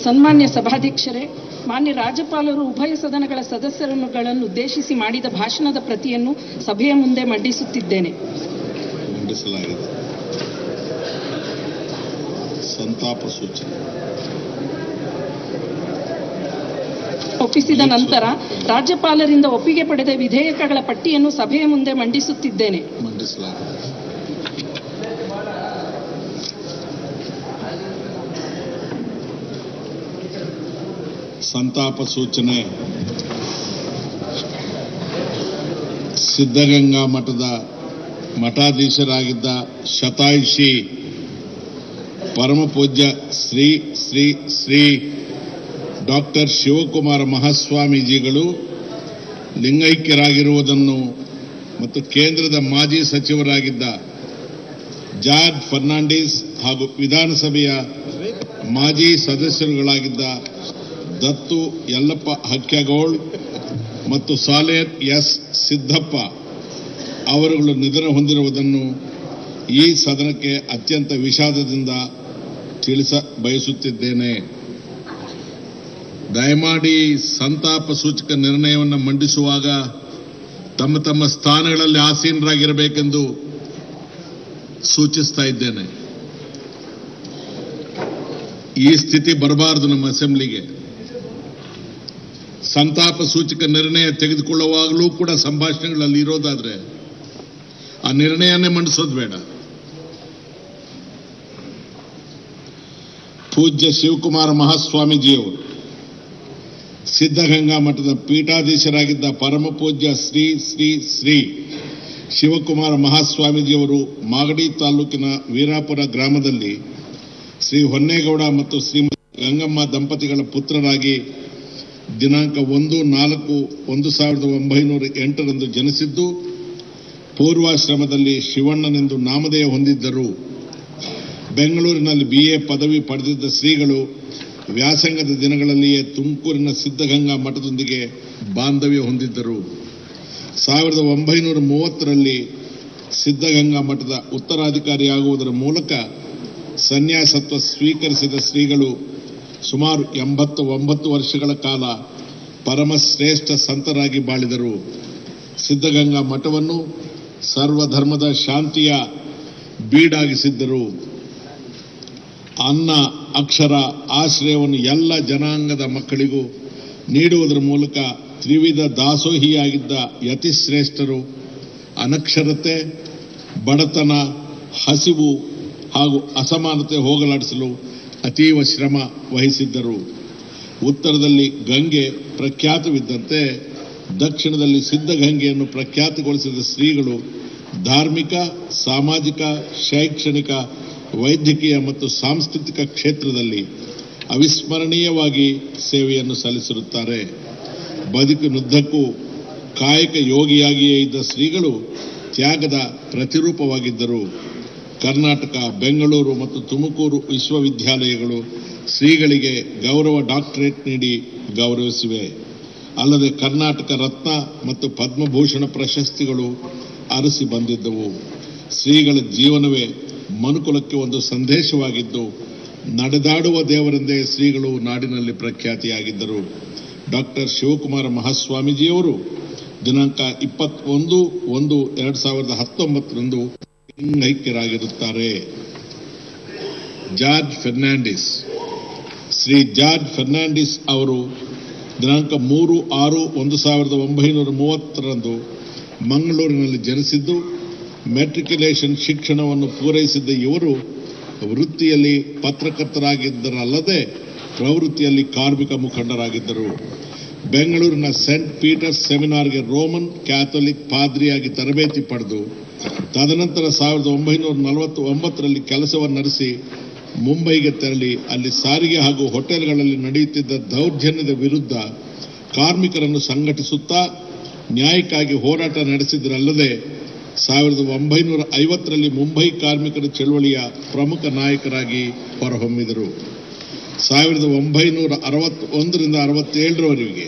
ಸನ್ಮಾನ್ಯ ಸಭಾಧ್ಯಕ್ಷರೇ, ಮಾನ್ಯ ರಾಜ್ಯಪಾಲರು ಉಭಯ ಸದನಗಳ ಸದಸ್ಯರುಗಳನ್ನು ಉದ್ದೇಶಿಸಿ ಮಾಡಿದ ಭಾಷಣದ ಪ್ರತಿಯನ್ನು ಸಭೆಯ ಮುಂದೆ ಮಂಡಿಸುತ್ತಿದ್ದೇನೆ. ಮಂಡಿಸಲಾಗಿದೆ. ಸಂತಾಪ ಸೂಚನೆ ಒಪ್ಪಿಸಿದ ನಂತರ ರಾಜ್ಯಪಾಲರಿಂದ ಒಪ್ಪಿಗೆ ಪಡೆದ ವಿಧೇಯಕಗಳ ಪಟ್ಟಿಯನ್ನು ಸಭೆಯ ಮುಂದೆ ಮಂಡಿಸುತ್ತಿದ್ದೇನೆ. ಮಂಡಿಸಲಾಗಿದೆ. ಸಂತಾಪ ಸೂಚನೆ. ಸಿದ್ಧಗಂಗಾ ಮಠದ ಮಠಾಧೀಶರಾಗಿದ್ದ ಶತಾಯುಷಿ ಪರಮಪೂಜ್ಯ ಶ್ರೀ ಶ್ರೀ ಶ್ರೀ ಡಾಕ್ಟರ್ ಶಿವಕುಮಾರ ಮಹಾಸ್ವಾಮೀಜಿಗಳು ಲಿಂಗೈಕ್ಯರಾಗಿರುವುದನ್ನು ಮತ್ತು ಕೇಂದ್ರದ ಮಾಜಿ ಸಚಿವರಾಗಿದ್ದ ಜಾರ್ಜ್ ಫರ್ನಾಂಡಿಸ್ ಹಾಗೂ ವಿಧಾನಸಭೆಯ ಮಾಜಿ ಸದಸ್ಯರುಗಳಾಗಿದ್ದ ದತ್ತು ಯಲ್ಲಪ್ಪ ಹಕ್ಕೆಗೋಳ್ ಮತ್ತು ಸಾಲೇರ್ ಎಸ್ ಸಿದ್ದಪ್ಪ ಅವರುಗಳು ನಿಧನ ಹೊಂದಿರುವುದನ್ನು ಈ ಸದನಕ್ಕೆ ಅತ್ಯಂತ ವಿಷಾದದಿಂದ ತಿಳಿಸ ಬಯಸುತ್ತಿದ್ದೇನೆ. ದಯಮಾಡಿ ಸಂತಾಪ ಸೂಚಕ ನಿರ್ಣಯವನ್ನು ಮಂಡಿಸುವಾಗ ತಮ್ಮ ತಮ್ಮ ಸ್ಥಾನಗಳಲ್ಲಿ ಆಸೀನರಾಗಿರಬೇಕೆಂದು ಸೂಚಿಸ್ತಾ ಇದ್ದೇನೆ. ಈ ಸ್ಥಿತಿ ಬರಬಾರದು ನಮ್ಮ ಅಸೆಂಬ್ಲಿಗೆ. ಸಂತಾಪ ಸೂಚಕ ನಿರ್ಣಯ ತೆಗೆದುಕೊಳ್ಳುವಾಗಲೂ ಕೂಡ ಸಂಭಾಷಣೆಗಳಲ್ಲಿ ಇರೋದಾದ್ರೆ ಆ ನಿರ್ಣಯನೇ ಮಂಡಿಸೋದು ಬೇಡ. ಪೂಜ್ಯ ಶಿವಕುಮಾರ ಮಹಾಸ್ವಾಮೀಜಿಯವರು ಸಿದ್ಧಗಂಗಾ ಮಠದ ಪೀಠಾಧೀಶರಾಗಿದ್ದ ಪರಮಪೂಜ್ಯ ಶ್ರೀ ಶ್ರೀ ಶ್ರೀ ಶಿವಕುಮಾರ ಮಹಾಸ್ವಾಮೀಜಿಯವರು ಮಾಗಡಿ ತಾಲೂಕಿನ ವೀರಾಪುರ ಗ್ರಾಮದಲ್ಲಿ ಶ್ರೀ ಹೊನ್ನೇಗೌಡ ಮತ್ತು ಶ್ರೀಮತಿ ಗಂಗಮ್ಮ ದಂಪತಿಗಳ ಪುತ್ರರಾಗಿ ದಿನಾಂಕ 1/4/1908 ಜನಿಸಿದ್ದು ಪೂರ್ವಾಶ್ರಮದಲ್ಲಿ ಶಿವಣ್ಣನೆಂದು ನಾಮಧೇಯ ಹೊಂದಿದ್ದರು. ಬೆಂಗಳೂರಿನಲ್ಲಿ BA ಪದವಿ ಪಡೆದಿದ್ದ ಶ್ರೀಗಳು ವ್ಯಾಸಂಗದ ದಿನಗಳಲ್ಲಿಯೇ ತುಮಕೂರಿನ ಸಿದ್ಧಗಂಗಾ ಮಠದೊಂದಿಗೆ ಬಾಂಧವ್ಯ ಹೊಂದಿದ್ದರು. 1930ರಲ್ಲಿ ಸಿದ್ಧಗಂಗಾ ಮಠದ ಉತ್ತರಾಧಿಕಾರಿಯಾಗುವುದರ ಮೂಲಕ ಸನ್ಯಾಸತ್ವ ಸ್ವೀಕರಿಸಿದ ಶ್ರೀಗಳು ಸುಮಾರು 89 ವರ್ಷಗಳ ಕಾಲ ಪರಮಶ್ರೇಷ್ಠ ಸಂತರಾಗಿ ಬಾಳಿದರು. ಸಿದ್ಧಗಂಗಾ ಮಠವನ್ನು ಸರ್ವಧರ್ಮದ ಶಾಂತಿಯ ಬೀಡಾಗಿಸಿದ್ದರು. ಅನ್ನ, ಅಕ್ಷರ, ಆಶ್ರಯವನ್ನು ಎಲ್ಲ ಜನಾಂಗದ ಮಕ್ಕಳಿಗೂ ನೀಡುವುದರ ಮೂಲಕ ತ್ರಿವಿಧ ದಾಸೋಹಿಯಾಗಿದ್ದ ಯತಿಶ್ರೇಷ್ಠರು ಅನಕ್ಷರತೆ, ಬಡತನ, ಹಸಿವು ಹಾಗೂ ಅಸಮಾನತೆ ಹೋಗಲಾಡಿಸಲು ಅತೀವ ಶ್ರಮ ವಹಿಸಿದ್ದರು. ಉತ್ತರದಲ್ಲಿ ಗಂಗೆ ಪ್ರಖ್ಯಾತವಿದ್ದಂತೆ ದಕ್ಷಿಣದಲ್ಲಿ ಸಿದ್ಧಗಂಗೆಯನ್ನು ಪ್ರಖ್ಯಾತಗೊಳಿಸಿದ ಶ್ರೀಗಳು ಧಾರ್ಮಿಕ, ಸಾಮಾಜಿಕ, ಶೈಕ್ಷಣಿಕ, ವೈದ್ಯಕೀಯ ಮತ್ತು ಸಾಂಸ್ಕೃತಿಕ ಕ್ಷೇತ್ರದಲ್ಲಿ ಅವಿಸ್ಮರಣೀಯವಾಗಿ ಸೇವೆಯನ್ನು ಸಲ್ಲಿಸಿರುತ್ತಾರೆ. ಬದುಕಿನುದ್ದಕ್ಕೂ ಕಾಯಕ ಯೋಗಿಯಾಗಿಯೇ ಇದ್ದ ಶ್ರೀಗಳು ತ್ಯಾಗದ ಪ್ರತಿರೂಪವಾಗಿದ್ದರು. ಕರ್ನಾಟಕ, ಬೆಂಗಳೂರು ಮತ್ತು ತುಮಕೂರು ವಿಶ್ವವಿದ್ಯಾಲಯಗಳು ಶ್ರೀಗಳಿಗೆ ಗೌರವ ಡಾಕ್ಟರೇಟ್ ನೀಡಿ ಗೌರವಿಸಿವೆ. ಅಲ್ಲದೆ ಕರ್ನಾಟಕ ರತ್ನ ಮತ್ತು ಪದ್ಮಭೂಷಣ ಪ್ರಶಸ್ತಿಗಳು ಅರಸಿ ಬಂದಿದ್ದವು. ಶ್ರೀಗಳ ಜೀವನವೇ ಮನುಕುಲಕ್ಕೆ ಒಂದು ಸಂದೇಶವಾಗಿದ್ದು ನಡೆದಾಡುವ ದೇವರೆಂದೇ ಶ್ರೀಗಳು ನಾಡಿನಲ್ಲಿ ಪ್ರಖ್ಯಾತಿಯಾಗಿದ್ದರು. ಡಾಕ್ಟರ್ ಶಿವಕುಮಾರ ಮಹಾಸ್ವಾಮೀಜಿಯವರು ದಿನಾಂಕ 21/1/2019 ಲಿಂಗೈಕ್ಯರಾಗಿರುತ್ತಾರೆ. ಜಾರ್ಜ್ ಫರ್ನಾಂಡಿಸ್. ಶ್ರೀ ಜಾರ್ಜ್ ಫರ್ನಾಂಡಿಸ್ ಅವರು ದಿನಾಂಕ 3/6/1930 ಮಂಗಳೂರಿನಲ್ಲಿ ಜನಿಸಿದ್ದು ಮೆಟ್ರಿಕ್ಯುಲೇಷನ್ ಶಿಕ್ಷಣವನ್ನು ಪೂರೈಸಿದ್ದ ಇವರು ವೃತ್ತಿಯಲ್ಲಿ ಪತ್ರಕರ್ತರಾಗಿದ್ದರಲ್ಲದೆ ಪ್ರವೃತ್ತಿಯಲ್ಲಿ ಕಾರ್ಮಿಕ ಮುಖಂಡರಾಗಿದ್ದರು. ಬೆಂಗಳೂರಿನ ಸೇಂಟ್ ಪೀಟರ್ಸ್ ಸೆಮಿನಾರ್ಗೆ ರೋಮನ್ ಕ್ಯಾಥೋಲಿಕ್ ಪಾದ್ರಿಯಾಗಿ ತರಬೇತಿ ಪಡೆದು ತದನಂತರ 1949ರಲ್ಲಿ ಕೆಲಸವನ್ನು ನಡೆಸಿ ಮುಂಬೈಗೆ ತೆರಳಿ ಅಲ್ಲಿ ಸಾರಿಗೆ ಹಾಗೂ ಹೋಟೆಲ್ಗಳಲ್ಲಿ ನಡೆಯುತ್ತಿದ್ದ ದೌರ್ಜನ್ಯದ ವಿರುದ್ಧ ಕಾರ್ಮಿಕರನ್ನು ಸಂಘಟಿಸುತ್ತಾ ನ್ಯಾಯಕ್ಕಾಗಿ ಹೋರಾಟ ನಡೆಸಿದರಲ್ಲದೆ 1950ರಲ್ಲಿ ಮುಂಬೈ ಕಾರ್ಮಿಕರ ಚಳವಳಿಯ ಪ್ರಮುಖ ನಾಯಕರಾಗಿ ಹೊರಹೊಮ್ಮಿದರು. 1961ರಿಂದ 67ರವರೆಗೆ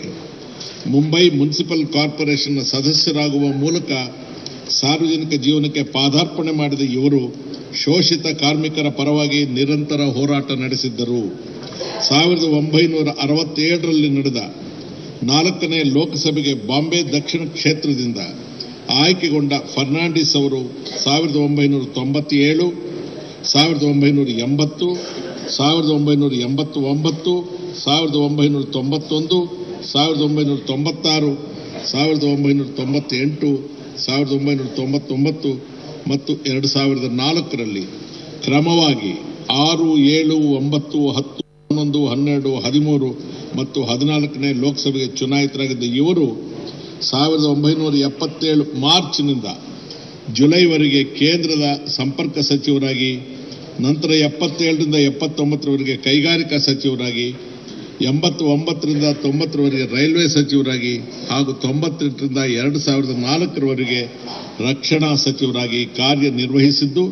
ಮುಂಬೈ ಮುನ್ಸಿಪಲ್ ಕಾರ್ಪೊರೇಷನ್ನ ಸದಸ್ಯರಾಗುವ ಮೂಲಕ ಸಾರ್ವಜನಿಕ ಜೀವನಕ್ಕೆ ಪಾದಾರ್ಪಣೆ ಮಾಡಿದ ಇವರು ಶೋಷಿತ ಕಾರ್ಮಿಕರ ಪರವಾಗಿ ನಿರಂತರ ಹೋರಾಟ ನಡೆಸಿದ್ದರು. 1967ರಲ್ಲಿ ನಡೆದ 4ನೇ ಲೋಕಸಭೆಗೆ ಬಾಂಬೆ ದಕ್ಷಿಣ ಕ್ಷೇತ್ರದಿಂದ ಆಯ್ಕೆಗೊಂಡ ಫರ್ನಾಂಡಿಸ್ ಅವರು 1997, 1980, 1989, 1991, 1996, 1998, 1999 ಮತ್ತು 2004ರಲ್ಲಿ ಕ್ರಮವಾಗಿ 6, 7, 9, 10, 11, 12, 13 ಮತ್ತು 14ನೇ ಲೋಕಸಭೆಗೆ ಚುನಾಯಿತರಾಗಿದ್ದ ಇವರು 1977 ಮಾರ್ಚ್ನಿಂದ ಜುಲೈವರೆಗೆ ಕೇಂದ್ರದ ಸಂಪರ್ಕ ಸಚಿವರಾಗಿ, ನಂತರ 77ರಿಂದ 79ರವರೆಗೆ ಕೈಗಾರಿಕಾ ಸಚಿವರಾಗಿ, 89ರಿಂದ 90ರವರೆಗೆ ರೈಲ್ವೆ ಸಚಿವರಾಗಿ ಹಾಗೂ 98ರಿಂದ 2004ರವರೆಗೆ ರಕ್ಷಣಾ ಸಚಿವರಾಗಿ ಕಾರ್ಯನಿರ್ವಹಿಸಿದ್ದು,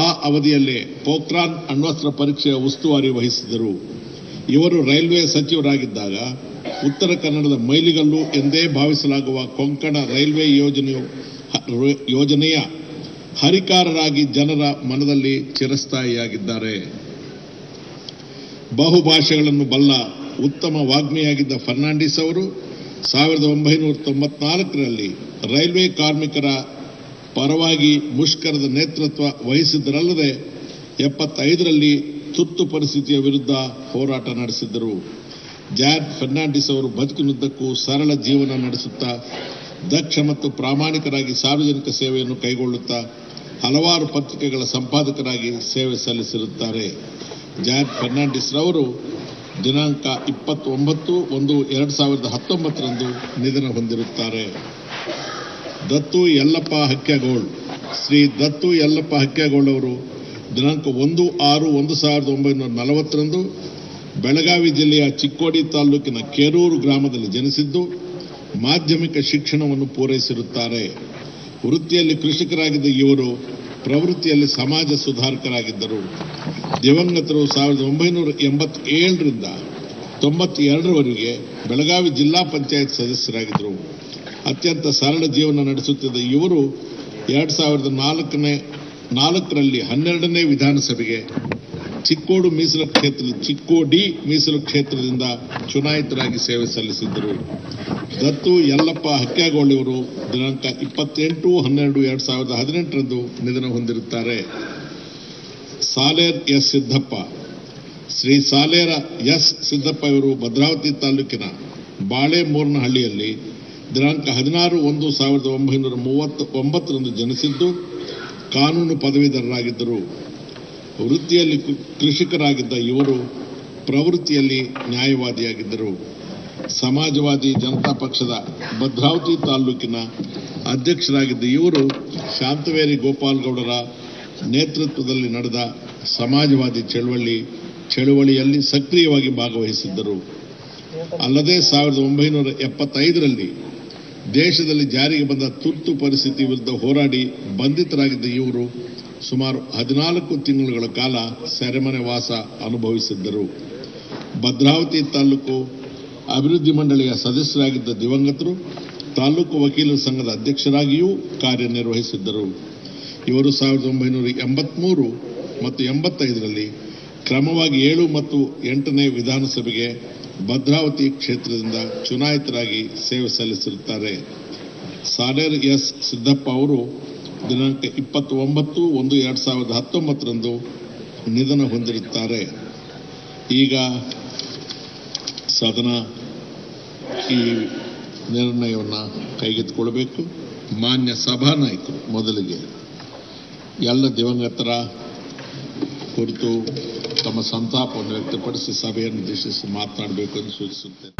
ಆ ಅವಧಿಯಲ್ಲೇ ಪೋಖ್ರಾನ್ ಅಣ್ವಸ್ತ್ರ ಪರೀಕ್ಷೆಯ ಉಸ್ತುವಾರಿ ವಹಿಸಿದರು. ಇವರು ರೈಲ್ವೆ ಸಚಿವರಾಗಿದ್ದಾಗ ಉತ್ತರ ಕನ್ನಡದ ಮೈಲಿಗಲ್ಲು ಎಂದೇ ಭಾವಿಸಲಾಗುವ ಕೊಂಕಣ ರೈಲ್ವೆ ಯೋಜನೆಯ ಹರಿಕಾರರಾಗಿ ಜನರ ಮನದಲ್ಲಿ ಚಿರಸ್ಥಾಯಿಯಾಗಿದ್ದಾರೆ. ಬಹುಭಾಷೆಗಳನ್ನು ಬಲ್ಲ ಉತ್ತಮ ವಾಗ್ಮಿಯಾಗಿದ್ದ ಫರ್ನಾಂಡಿಸ್ ಅವರು 1994ರಲ್ಲಿ ರೈಲ್ವೆ ಕಾರ್ಮಿಕರ ಪರವಾಗಿ ಮುಷ್ಕರದ ನೇತೃತ್ವ ವಹಿಸಿದ್ದರಲ್ಲದೆ 75ರಲ್ಲಿ ತುರ್ತು ಪರಿಸ್ಥಿತಿಯ ವಿರುದ್ಧ ಹೋರಾಟ ನಡೆಸಿದ್ದರು. ಜಾನ್ ಫರ್ನಾಂಡಿಸ್ ಅವರು ಬದುಕಿನುದ್ದಕ್ಕೂ ಸರಳ ಜೀವನ ನಡೆಸುತ್ತಾ ದಕ್ಷ ಮತ್ತು ಪ್ರಾಮಾಣಿಕರಾಗಿ ಸಾರ್ವಜನಿಕ ಸೇವೆಯನ್ನು ಕೈಗೊಳ್ಳುತ್ತಾ ಹಲವಾರು ಪತ್ರಿಕೆಗಳ ಸಂಪಾದಕರಾಗಿ ಸೇವೆ ಸಲ್ಲಿಸಿರುತ್ತಾರೆ. ಜಾನ್ ಫರ್ನಾಂಡಿಸ್ ರವರು ದಿನಾಂಕ 29/1/2019ರಂದು ನಿಧನ ಹೊಂದಿರುತ್ತಾರೆ. ದತ್ತು ಯಲ್ಲಪ್ಪ ಹಕ್ಯಾಗೋಳ್. ಶ್ರೀ ದತ್ತು ಯಲ್ಲಪ್ಪ ಹಕ್ಯಾಗೋಳ್ ಅವರು ದಿನಾಂಕ 1/6/1940ರಂದು ಬೆಳಗಾವಿ ಜಿಲ್ಲೆಯ ಚಿಕ್ಕೋಡಿ ತಾಲೂಕಿನ ಕೇರೂರು ಗ್ರಾಮದಲ್ಲಿ ಜನಿಸಿದ್ದು ಮಾಧ್ಯಮಿಕ ಶಿಕ್ಷಣವನ್ನು ಪೂರೈಸಿರುತ್ತಾರೆ. ವೃತ್ತಿಯಲ್ಲಿ ಕೃಷಿಕರಾಗಿದ್ದ ಇವರು ಪ್ರವೃತ್ತಿಯಲ್ಲಿ ಸಮಾಜ ಸುಧಾರಕರಾಗಿದ್ದರು. ದಿವಂಗತರು 1987ರಿಂದ 92ರವರೆಗೆ ಬೆಳಗಾವಿ ಜಿಲ್ಲಾ ಪಂಚಾಯತ್ ಸದಸ್ಯರಾಗಿದ್ದರು. ಅತ್ಯಂತ ಸರಳ ಜೀವನ ನಡೆಸುತ್ತಿದ್ದ ಇವರು 2004ರಲ್ಲಿ 12ನೇ ವಿಧಾನಸಭೆಗೆ ಚಿಕ್ಕೋಡಿ ಮೀಸಲು ಕ್ಷೇತ್ರದಿಂದ ಚುನಾಯಿತರಾಗಿ ಸೇವೆ ಸಲ್ಲಿಸಿದ್ದರು. ದತ್ತು ಯಲ್ಲಪ್ಪ ಹಕ್ಯಾಗೋಳ್ ಇವರು ದಿನಾಂಕ 28/12/2018ರಂದು ನಿಧನ ಹೊಂದಿರುತ್ತಾರೆ. ಸಾಲೇರ್ ಎಸ್ ಸಿದ್ದಪ್ಪ. ಶ್ರೀ ಸಾಲೇರ ಎಸ್ ಸಿದ್ದಪ್ಪ ಇವರು ಭದ್ರಾವತಿ ತಾಲೂಕಿನ ಬಾಳೆಮೂರ್ನಹಳ್ಳಿಯಲ್ಲಿ ದಿನಾಂಕ 16/1/1939ರಂದು ಜನಿಸಿದ್ದು ಕಾನೂನು ಪದವೀಧರರಾಗಿದ್ದರು. ವೃತ್ತಿಯಲ್ಲಿ ಕೃಷಿಕರಾಗಿದ್ದ ಇವರು ಪ್ರವೃತ್ತಿಯಲ್ಲಿ ನ್ಯಾಯವಾದಿಯಾಗಿದ್ದರು. ಸಮಾಜವಾದಿ ಜನತಾ ಪಕ್ಷದ ಭದ್ರಾವತಿ ತಾಲೂಕಿನ ಅಧ್ಯಕ್ಷರಾಗಿದ್ದ ಇವರು ಶಾಂತವೇರಿ ಗೋಪಾಲ್ಗೌಡರ ನೇತೃತ್ವದಲ್ಲಿ ನಡೆದ ಸಮಾಜವಾದಿ ಚಳುವಳಿಯಲ್ಲಿ ಸಕ್ರಿಯವಾಗಿ ಭಾಗವಹಿಸಿದ್ದರು. ಅಲ್ಲದೆ 1975ರಲ್ಲಿ ದೇಶದಲ್ಲಿ ಜಾರಿಗೆ ಬಂದ ತುರ್ತು ಪರಿಸ್ಥಿತಿ ವಿರುದ್ಧ ಹೋರಾಡಿ ಬಂಧಿತರಾಗಿದ್ದ ಇವರು ಸುಮಾರು 14 ತಿಂಗಳುಗಳ ಕಾಲ ಸೆರೆಮನೆ ವಾಸ ಅನುಭವಿಸಿದ್ದರು. ಭದ್ರಾವತಿ ತಾಲೂಕು ಅಭಿವೃದ್ಧಿ ಮಂಡಳಿಯ ಸದಸ್ಯರಾಗಿದ್ದ ದಿವಂಗತರು ತಾಲೂಕು ವಕೀಲರ ಸಂಘದ ಅಧ್ಯಕ್ಷರಾಗಿಯೂ ಕಾರ್ಯನಿರ್ವಹಿಸಿದ್ದರು. ಇವರು 1983 ಮತ್ತು 85ರಲ್ಲಿ ಕ್ರಮವಾಗಿ 7 ಮತ್ತು 8ನೇ ವಿಧಾನಸಭೆಗೆ ಭದ್ರಾವತಿ ಕ್ಷೇತ್ರದಿಂದ ಚುನಾಯಿತರಾಗಿ ಸೇವೆ ಸಲ್ಲಿಸಿರುತ್ತಾರೆ. ಸಾಲೇರ್ ಎಸ್ ಸಿದ್ದಪ್ಪ ಅವರು ದಿನಾಂಕ 29/1/2019ರಂದು ನಿಧನ ಹೊಂದಿರುತ್ತಾರೆ. ಈಗ ಸದನ ಈ ನಿರ್ಣಯವನ್ನು ಕೈಗೆತ್ತಿಕೊಳ್ಳಬೇಕು. ಮಾನ್ಯ ಸಭಾನಾಯಕರು ಮೊದಲಿಗೆ ಎಲ್ಲ ದಿವಂಗತರ ಕುರಿತು ತಮ್ಮ ಸಂತಾಪವನ್ನು ವ್ಯಕ್ತಪಡಿಸಿ ಸಭೆಯನ್ನು ಉದ್ದೇಶಿಸಿ ಮಾತನಾಡಬೇಕು ಎಂದು ಸೂಚಿಸುತ್ತೇನೆ.